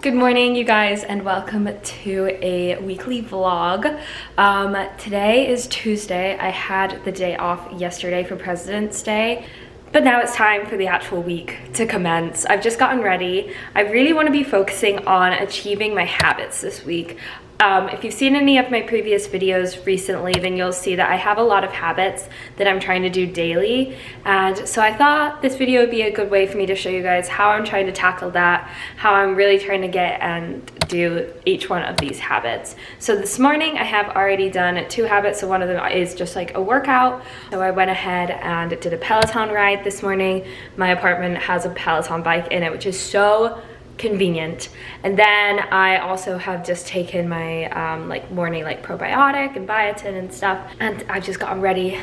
Good morning, you guys, and welcome to a weekly vlog. Today is Tuesday. I had the day off yesterday for President's Day, but now it's time for the actual week to commence. I've just gotten ready. I really want to be focusing on achieving my habits this week. If you've seen any of my previous videos recently, then you'll see that I have a lot of habits that I'm trying to do daily. And so I thought this video would be a good way for me to show you guys how I'm trying to tackle that, how I'm really trying to get and do each one of these habits. So this morning I have already done 2 habits. So one of them is just like a workout. So I went ahead and did a Peloton ride this morning. My apartment has a Peloton bike in it, which is so convenient. And then I also have just taken my morning probiotic and biotin and stuff, and I've just gotten ready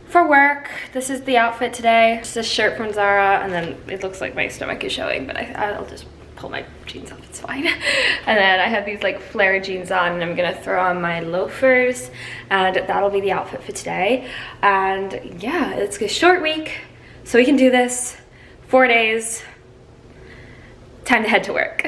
for work. This is the outfit today. It's this shirt from Zara, and then it looks like my stomach is showing, but I'll just pull my jeans off, it's fine. And then I have these like flare jeans on, and I'm gonna throw on my loafers, and that'll be the outfit for today. And yeah, it's a short week, so we can do this. 4 days. Time to head to work.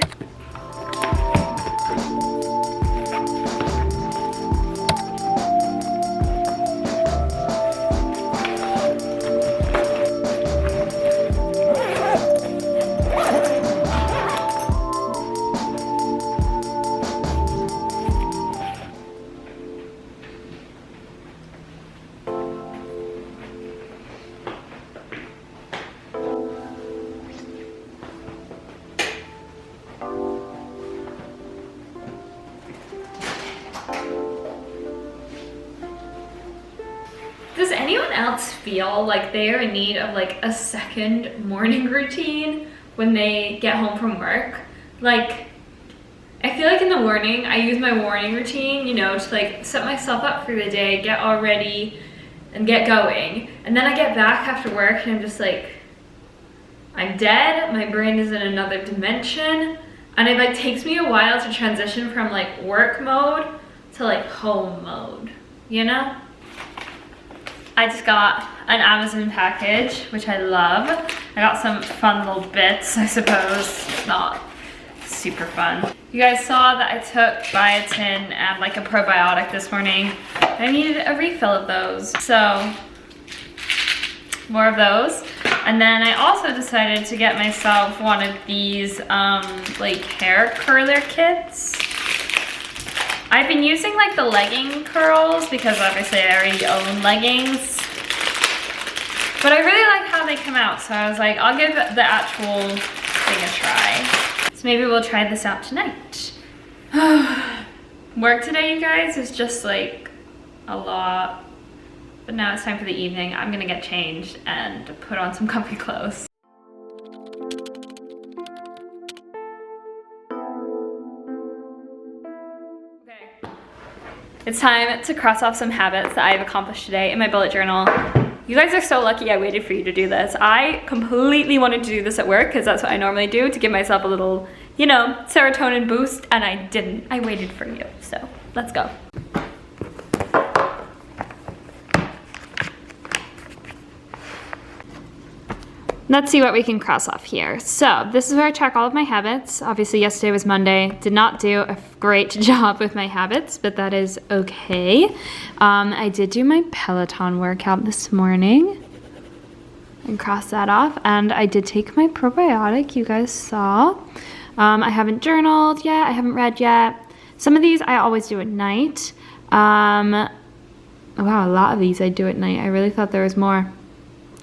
Does anyone else feel like they are in need of like a second morning routine when they get home from work? Like, I feel like in the morning, I use my morning routine, you know, to like set myself up for the day, get all ready and get going. And then I get back after work and I'm just like, I'm dead, my brain is in another dimension. And it like takes me a while to transition from like work mode to like home mode, you know? I just got an Amazon package, which I love. I got some fun little bits, I suppose. Not super fun. You guys saw that I took biotin and like a probiotic this morning. I needed a refill of those, so more of those. And then I also decided to get myself one of these like hair curler kits. I've been using like the legging curls because obviously I already own leggings. But I really like how they come out, so I was like, I'll give the actual thing a try. So maybe we'll try this out tonight. Work today, you guys, is just like a lot. But now it's time for the evening. I'm gonna get changed and put on some comfy clothes. It's time to cross off some habits that I've accomplished today in my bullet journal. You guys are so lucky I waited for you to do this. I completely wanted to do this at work because that's what I normally do to give myself a little, you know, serotonin boost, and I didn't. I waited for you, so let's go. Let's see what we can cross off here. So this is where I track all of my habits. Obviously yesterday was Monday. Did not do a great job with my habits, but that is okay. I did do my Peloton workout this morning and cross that off. And I did take my probiotic, you guys saw. I haven't journaled yet, I haven't read yet. Some of these I always do at night. Wow, a lot of these I do at night. I really thought there was more.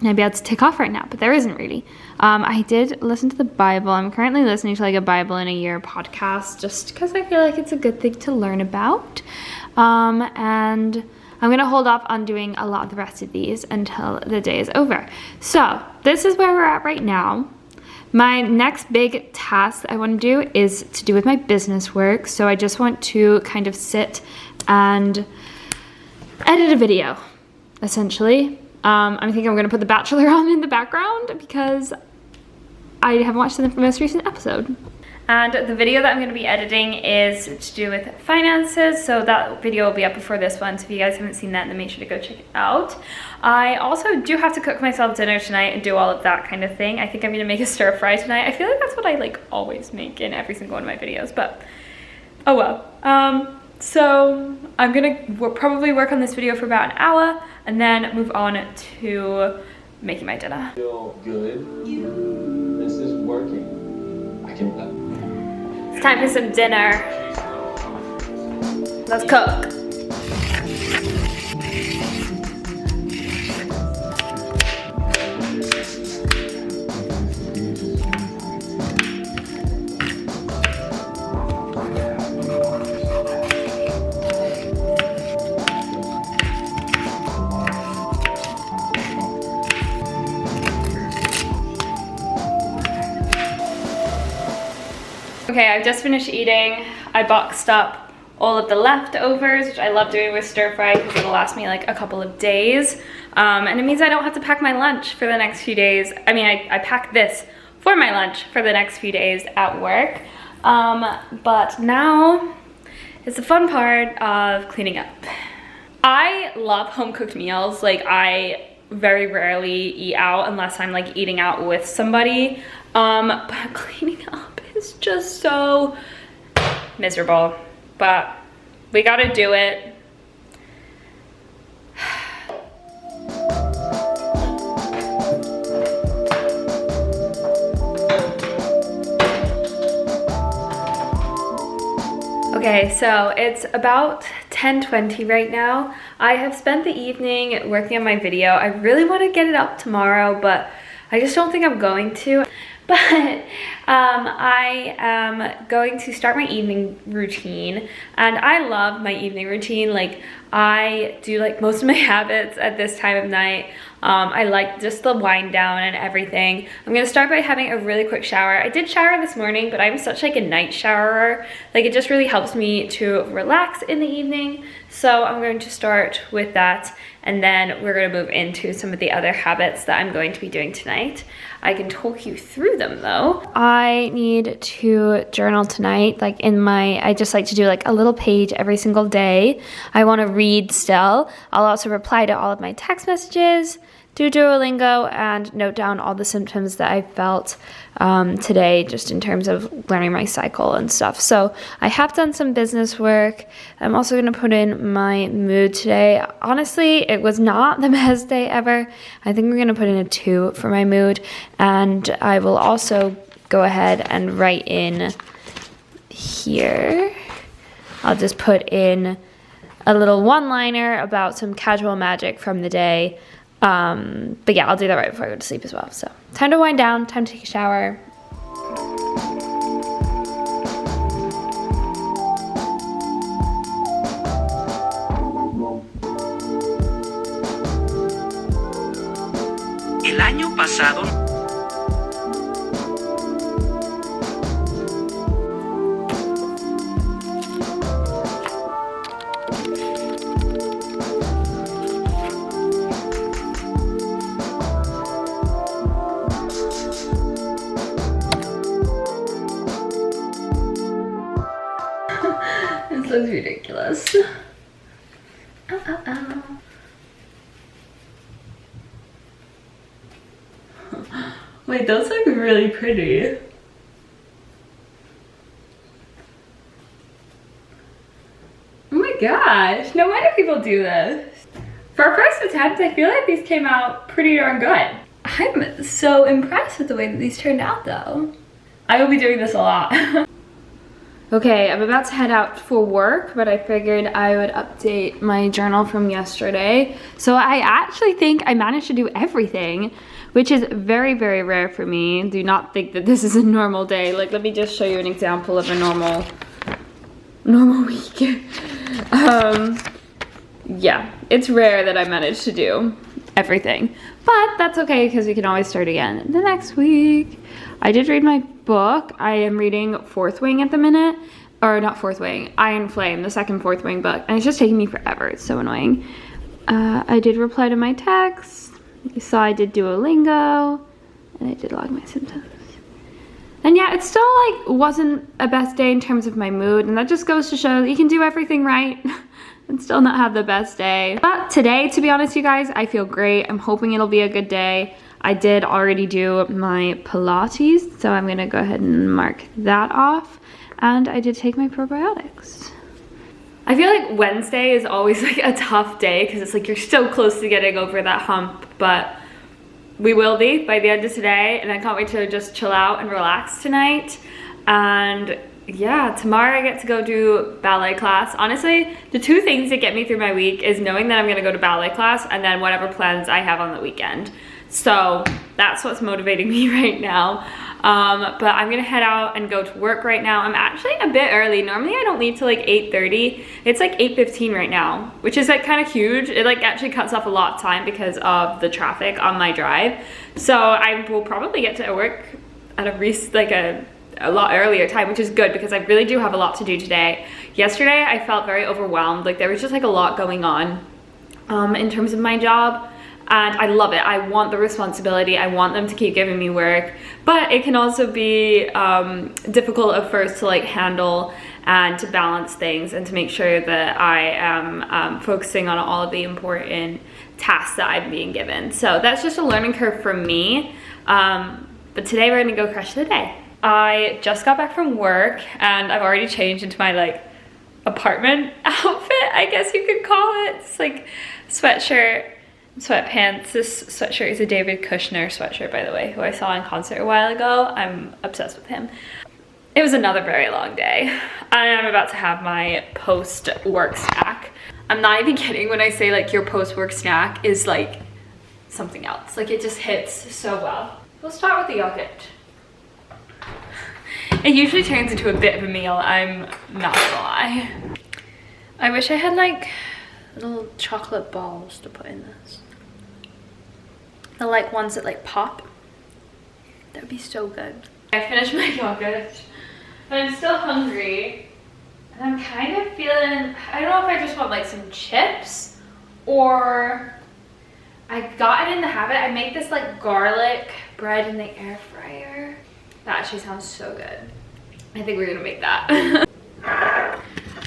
Maybe I'd tick off right now, but there isn't really. I did listen to the Bible. I'm currently listening to like a Bible in a Year podcast just because I feel like it's a good thing to learn about. And I'm gonna hold off on doing a lot of the rest of these until the day is over. So this is where we're at right now. My next big task that I want to do is to do with my business work. So I just want to kind of sit and edit a video, essentially. I think I'm gonna put The Bachelor on in the background because I haven't watched the most recent episode. And the video that I'm going to be editing is to do with finances, so that video will be up before this one, so if you guys haven't seen that, then make sure to go check it out. I also do have to cook myself dinner tonight and do all of that kind of thing. I think I'm going to make a stir fry tonight. I feel like that's what I like always make in every single one of my videos, but oh well. So I'm going to probably work on this video for about an hour and then move on to making my dinner. Feel good. This is working. I can. It's time for some dinner. Let's cook. Okay, I've just finished eating. I boxed up all of the leftovers, which I love doing with stir fry because it'll last me like a couple of days. And it means I don't have to pack my lunch for the next few days. I mean, I pack this for my lunch for the next few days at work. But now is the fun part of cleaning up. I love home cooked meals. Like, I very rarely eat out unless I'm like eating out with somebody. But cleaning up is just so miserable, but we gotta do it. Okay, so it's about 10:20 right now. I have spent the evening working on my video. I really want to get it up tomorrow, but I just don't think I'm going to. But I am going to start my evening routine, and I love my evening routine. Like, I do like most of my habits at this time of night. I like just the wind down and everything. I'm gonna start by having a really quick shower. I did shower this morning, but I'm such like a night showerer. Like, it just really helps me to relax in the evening. So I'm going to start with that, and then we're gonna move into some of the other habits that I'm going to be doing tonight. I can talk you through them though. I need to journal tonight, like I just like to do like a little page every single day. I want to read still. I'll also reply to all of my text messages, do Duolingo, and note down all the symptoms that I felt today, just in terms of learning my cycle and stuff. So I have done some business work. I'm also going to put in my mood today. Honestly, it was not the best day ever. I think we're going to put in a 2 for my mood, and I will also go ahead and write in here. I'll just put in a little one-liner about some casual magic from the day. But yeah, I'll do that right before I go to sleep as well. So time to wind down, time to take a shower. El año pasado This looks ridiculous. Ow, ow, ow. Wait, those look really pretty. Oh my gosh, no wonder people do this. For our first attempt, I feel like these came out pretty darn good. I'm so impressed with the way that these turned out though. I will be doing this a lot. Okay, I'm about to head out for work, but I figured I would update my journal from yesterday. So I actually think I managed to do everything, which is very, very rare for me. Do not think that this is a normal day. Like, let me just show you an example of a normal week. Yeah, it's rare that I manage to do everything, but that's okay because we can always start again the next week. I did read my book. I am reading Fourth Wing at the minute, or not Fourth Wing, Iron Flame, the second Fourth Wing book, and it's just taking me forever. It's so annoying. I did reply to my text. You saw I did Duolingo, and I did log my symptoms. And yeah, it still like wasn't a best day in terms of my mood, and that just goes to show that you can do everything right and still not have the best day. But today, to be honest, you guys, I feel great. I'm hoping it'll be a good day. I did already do my Pilates, so I'm gonna go ahead and mark that off. And I did take my probiotics. I feel like Wednesday is always like a tough day because it's like you're so close to getting over that hump, but we will be by the end of today, and I can't wait to just chill out and relax tonight. And yeah, tomorrow I get to go do ballet class. Honestly, the two things that get me through my week is knowing that I'm gonna go to ballet class and then whatever plans I have on the weekend. So that's what's motivating me right now. But I'm gonna head out and go to work right now. I'm actually a bit early. Normally I don't leave till like 8:30. It's like 8:15 right now, which is like kind of huge. It like actually cuts off a lot of time because of the traffic on my drive. So I will probably get to work at a lot earlier time, which is good because I really do have a lot to do today. Yesterday I felt very overwhelmed. Like there was just like a lot going on in terms of my job. And I love it. I want the responsibility. I want them to keep giving me work, but it can also be difficult at first to like handle and to balance things and to make sure that I am focusing on all of the important tasks that I'm being given. So that's just a learning curve for me. But today we're gonna go crush the day. I just got back from work and I've already changed into my like apartment outfit, I guess you could call it. It's like sweatshirt, sweatpants. This sweatshirt is a David Kushner sweatshirt, by the way, who I saw in concert a while ago. I'm obsessed with him. It was another very long day. I am about to have my post-work snack. I'm not even kidding when I say like your post-work snack is like something else. Like it just hits so well. We'll start with the yogurt. It usually turns into a bit of a meal, I'm not gonna lie. I wish I had like little chocolate balls to put in this. The like ones that like pop. That would be so good. I finished my yogurt, but I'm still hungry. And I'm kind of feeling, I don't know if I just want like some chips or I got it in the habit. I make this like garlic bread in the air fryer. That actually sounds so good. I think we're gonna make that.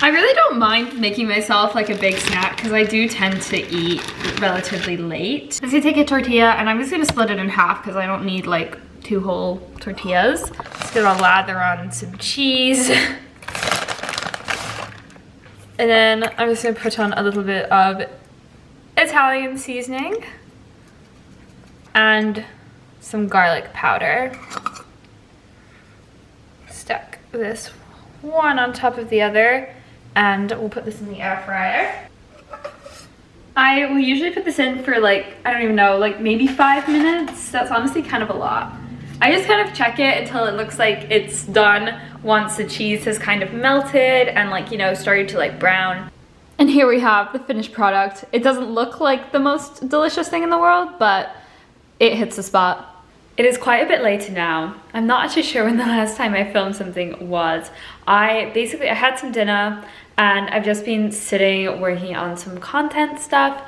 I really don't mind making myself like a big snack because I do tend to eat relatively late. I'm gonna take a tortilla and I'm just gonna split it in half because I don't need like 2 whole tortillas. Just gonna lather on some cheese. And then I'm just gonna put on a little bit of Italian seasoning and some garlic powder. Stack this one on top of the other and we'll put this in the air fryer. I will usually put this in for like, I don't even know, like maybe 5 minutes. That's honestly kind of a lot. I just kind of check it until it looks like it's done once the cheese has kind of melted and like, you know, started to like brown. And here we have the finished product. It doesn't look like the most delicious thing in the world, but it hits the spot. It is quite a bit later now. I'm not actually sure when the last time I filmed something was. I had some dinner and I've just been sitting working on some content stuff.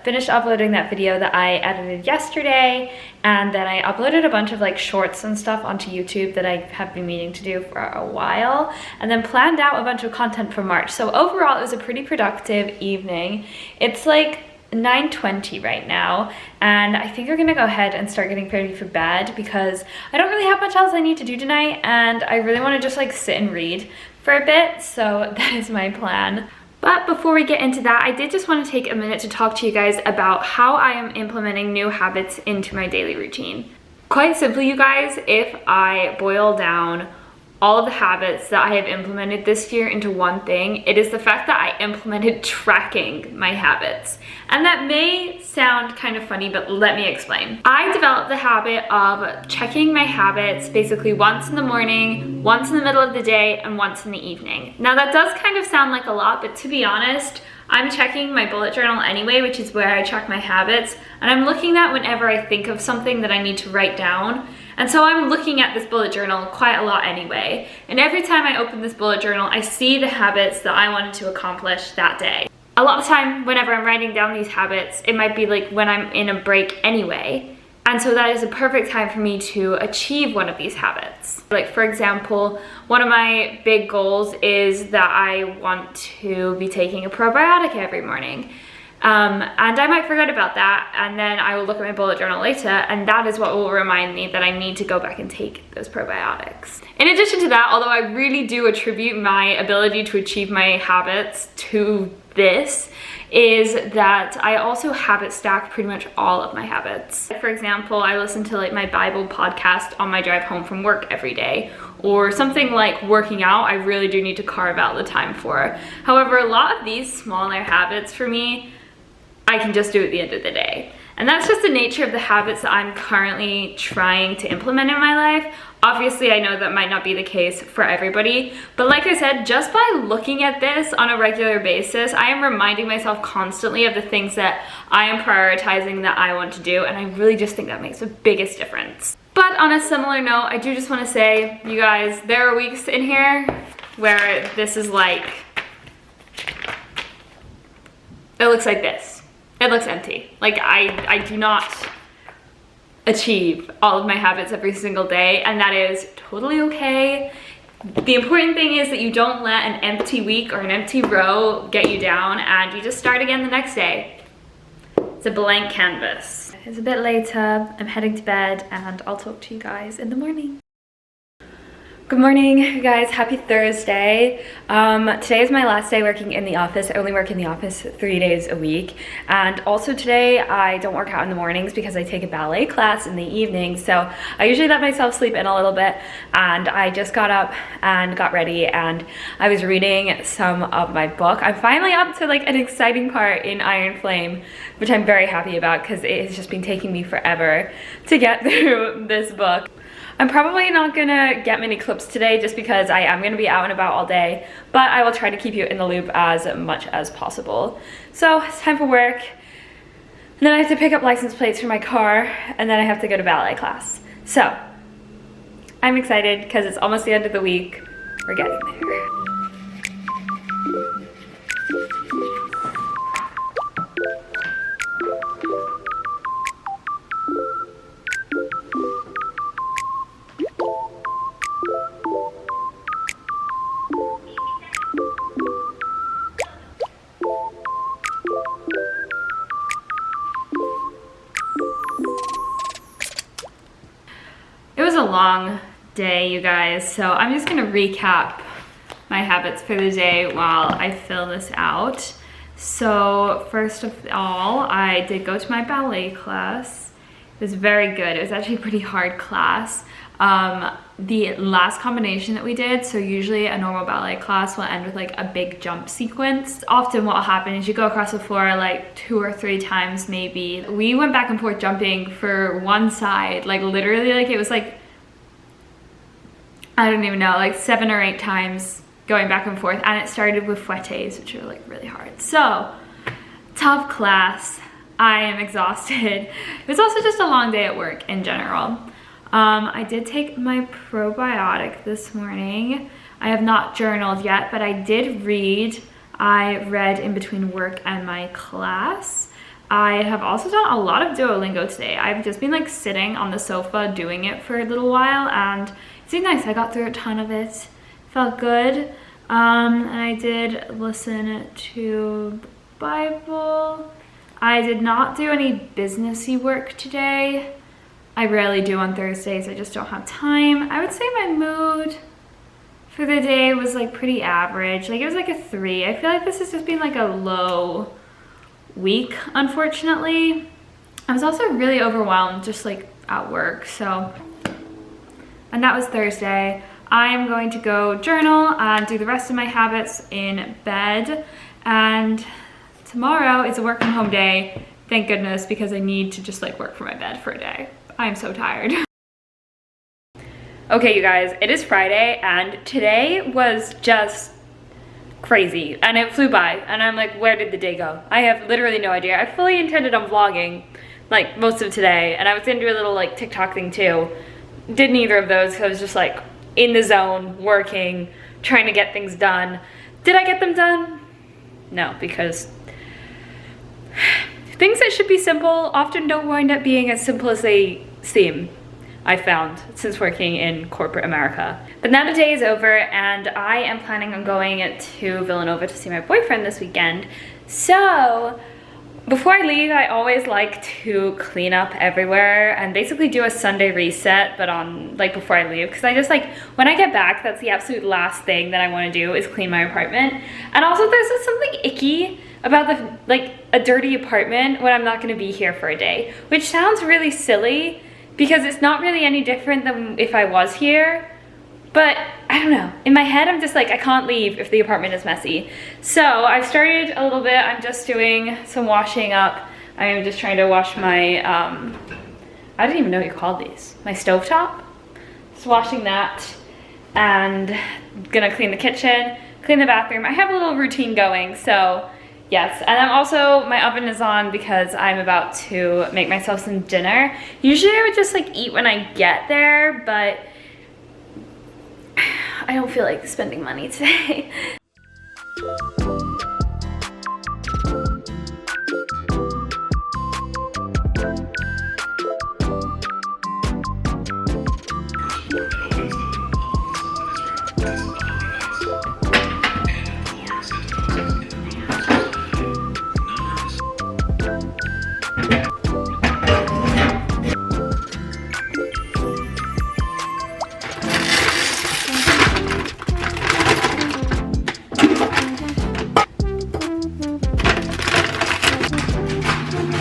Finished uploading that video that I edited yesterday, and then I uploaded a bunch of like shorts and stuff onto YouTube that I have been meaning to do for a while, and then planned out a bunch of content for March. So overall it was a pretty productive evening. It's like 9:20 right now, and I think we're gonna go ahead and start getting ready for bed because I don't really have much else I need to do tonight, and I really want to just like sit and read for a bit, so that is my plan. But before we get into that, I did just want to take a minute to talk to you guys about how I am implementing new habits into my daily routine. Quite simply, you guys, if I boil down all of the habits that I have implemented this year into one thing, it is the fact that I implemented tracking my habits. And that may sound kind of funny, but let me explain. I developed the habit of checking my habits basically once in the morning, once in the middle of the day, and once in the evening. Now that does kind of sound like a lot, but to be honest, I'm checking my bullet journal anyway, which is where I track my habits, and I'm looking at whenever I think of something that I need to write down. And so I'm looking at this bullet journal quite a lot anyway. And every time I open this bullet journal, I see the habits that I wanted to accomplish that day. A lot of the time, whenever I'm writing down these habits, it might be like when I'm in a break anyway. And so that is a perfect time for me to achieve one of these habits. Like for example, one of my big goals is that I want to be taking a probiotic every morning. And I might forget about that, and then I will look at my bullet journal later, and that is what will remind me that I need to go back and take those probiotics. In addition to that, although I really do attribute my ability to achieve my habits to this, is that I also habit stack pretty much all of my habits. For example, I listen to like my Bible podcast on my drive home from work every day, or something like working out I really do need to carve out the time for. However, a lot of these smaller habits for me, I can just do at the end of the day. And that's just the nature of the habits that I'm currently trying to implement in my life. Obviously, I know that might not be the case for everybody, but like I said, just by looking at this on a regular basis, I am reminding myself constantly of the things that I am prioritizing that I want to do, and I really just think that makes the biggest difference. But on a similar note, I do just want to say, you guys, there are weeks in here where this is like, it looks like this. It looks empty. Like I do not achieve all of my habits every single day, and that is totally okay. The important thing is that you don't let an empty week or an empty row get you down, and you just start again the next day. It's a blank canvas. It's a bit later, I'm heading to bed, and I'll talk to you guys in the morning. Good morning, you guys. Happy Thursday. Today is my last day working in the office. I only work in the office 3 days a week. And also today I don't work out in the mornings because I take a ballet class in the evening. So I usually let myself sleep in a little bit, and I just got up and got ready, and I was reading some of my book. I'm finally up to like an exciting part in Iron Flame, which I'm very happy about because it has just been taking me forever to get through this book. I'm probably not gonna get many clips today just because I am gonna be out and about all day, but I will try to keep you in the loop as much as possible. So it's time for work, and then I have to pick up license plates for my car, and then I have to go to ballet class. So I'm excited because it's almost the end of the week. We're getting there. Long day, you guys, so I'm just gonna recap my habits for the day while I fill this out. So first of all, I did go to my ballet class. It was very good. It was actually a pretty hard class. The last combination that we did, so usually a normal ballet class will end with like a big jump sequence. Often what will happen is you go across the floor like 2 or 3 times maybe. We went back and forth jumping for one side, like literally, like it was like, I don't even know, like 7 or 8 times going back and forth, and it started with fouettes, which are like really hard. So, tough class. I am exhausted. It was also just a long day at work in general. I did take my probiotic this morning. I have not journaled yet, but I did read. I read in between work and my class. I have also done a lot of Duolingo today. I've just been like sitting on the sofa doing it for a little while, and it's been nice. I got through a ton of it. Felt good. And I did listen to the Bible. I did not do any businessy work today. I rarely do on Thursdays. I just don't have time. I would say my mood for the day was like pretty average. Like it was like a 3. I feel like this has just been like a low week, unfortunately. I was also really overwhelmed just like at work, so, and that was Thursday. I am going to go journal and do the rest of my habits in bed, and tomorrow is a work from home day, thank goodness, because I need to just like work from my bed for a day. I'm so tired. Okay, you guys, it is Friday, and today was just crazy, and it flew by, and I'm like, where did the day go? I have literally no idea. I fully intended on vlogging like most of today, and I was gonna do a little like TikTok thing too. Did neither of those, because I was just like in the zone, working, trying to get things done. Did I get them done? No, because things that should be simple often don't wind up being as simple as they seem, I found, since working in corporate America. But now the day is over and I am planning on going to Villanova to see my boyfriend this weekend. So before I leave, I always like to clean up everywhere and basically do a Sunday reset, but on like before I leave, because I just like, when I get back, that's the absolute last thing that I want to do is clean my apartment. And also there's just something icky about a dirty apartment when I'm not going to be here for a day, which sounds really silly because it's not really any different than if I was here. But I don't know, in my head I'm just like, I can't leave if the apartment is messy. So I've started a little bit, I'm just doing some washing up. I'm just trying to wash my, I don't even know what you call these, my stovetop. Just washing that and gonna clean the kitchen, clean the bathroom. I have a little routine going, so yes. And I'm also, my oven is on because I'm about to make myself some dinner. Usually I would just like eat when I get there, but I don't feel like spending money today.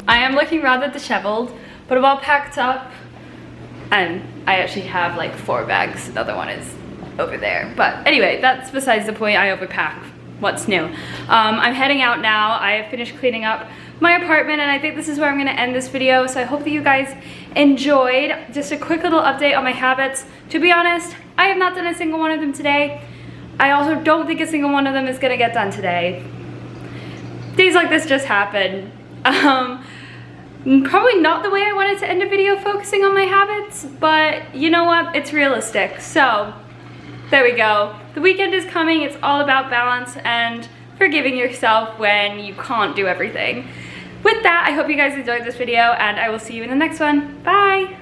I am looking rather disheveled, but I'm all packed up, and I actually have like 4 bags. The other one is over there. But anyway, that's besides the point. I overpack. What's new? I'm heading out now. I have finished cleaning up my apartment, and I think this is where I'm gonna end this video. So I hope that you guys enjoyed. Just a quick little update on my habits. To be honest, I have not done a single one of them today. I also don't think a single one of them is gonna get done today. Days like this just happen. Probably not the way I wanted to end a video focusing on my habits, but you know what? It's realistic. So there we go. The weekend is coming. It's all about balance and forgiving yourself when you can't do everything. With that, I hope you guys enjoyed this video, and I will see you in the next one. Bye!